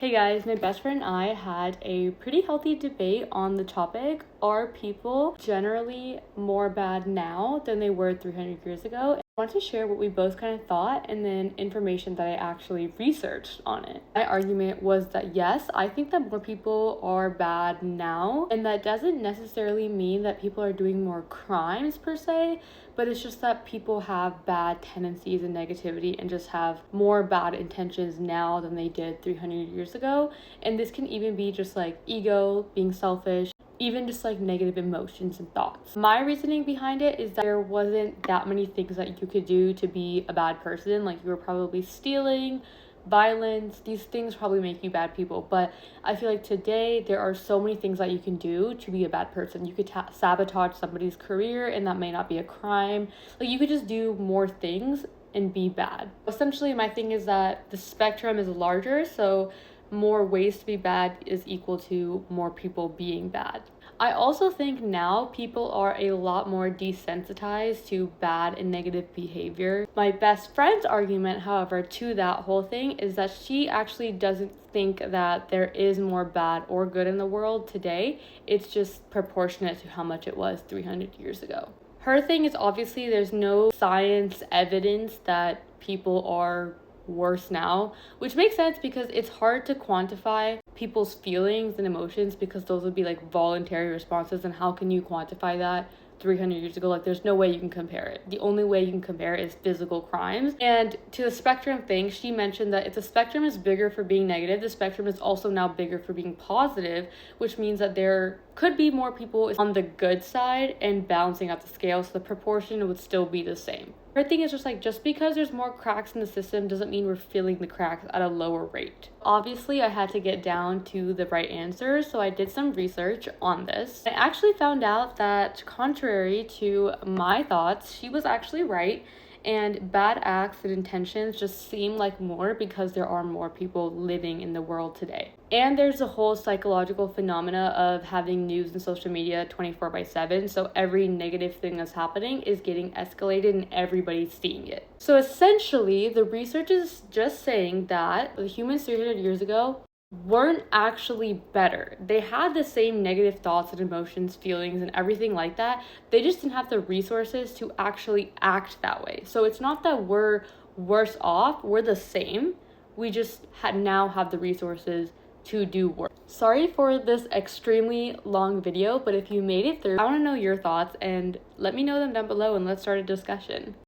Hey guys, my best friend and I had a pretty healthy debate on the topic. Are people generally more bad now than they were 300 years ago? I want to share what we both kind of thought and then information that I actually researched on it. My argument was that yes, I think that more people are bad now, and that doesn't necessarily mean that people are doing more crimes per se, but it's just that people have bad tendencies and negativity and just have more bad intentions now than they did 300 years ago. And this can even be just like ego, being selfish, even just like negative emotions and thoughts. My reasoning behind it is that there wasn't that many things that you could do to be a bad person. Like, you were probably stealing, violence, these things probably make you bad people. But I feel like today there are so many things that you can do to be a bad person. You could sabotage somebody's career, and that may not be a crime. Like, you could just do more things and be bad. Essentially, my thing is that the spectrum is larger, so more ways to be bad is equal to more people being bad. I also think now people are a lot more desensitized to bad and negative behavior. My best friend's argument, however, to that whole thing is that she actually doesn't think that there is more bad or good in the world today. It's just proportionate to how much it was 300 years ago. Her thing is, obviously there's no science evidence that people are worse now, which makes sense because it's hard to quantify people's feelings and emotions because those would be like voluntary responses, and how can you quantify that 300 years ago? Like, there's no way you can compare it. The only way you can compare it is physical crimes. And to the spectrum thing, she mentioned that if the spectrum is bigger for being negative, the spectrum is also now bigger for being positive, which means that there could be more people on the good side and balancing out the scale, so the proportion would still be the same. Her thing is just like, just because there's more cracks in the system doesn't mean we're filling the cracks at a lower rate. Obviously, I had to get down to the right answer, so I did some research on this. I actually found out that, contrary to my thoughts, she was actually right, and bad acts and intentions just seem like more because there are more people living in the world today. And there's a whole psychological phenomena of having news and social media 24/7, so every negative thing that's happening is getting escalated and everybody's seeing it. So essentially, the research is just saying that the humans 300 years ago weren't actually better. They had the same negative thoughts and emotions, feelings, and everything like that. They just didn't have the resources to actually act that way. So it's not that we're worse off, we're the same. We just now have the resources to do work. Sorry for this extremely long video, but if you made it through, I want to know your thoughts and let me know them down below and let's start a discussion.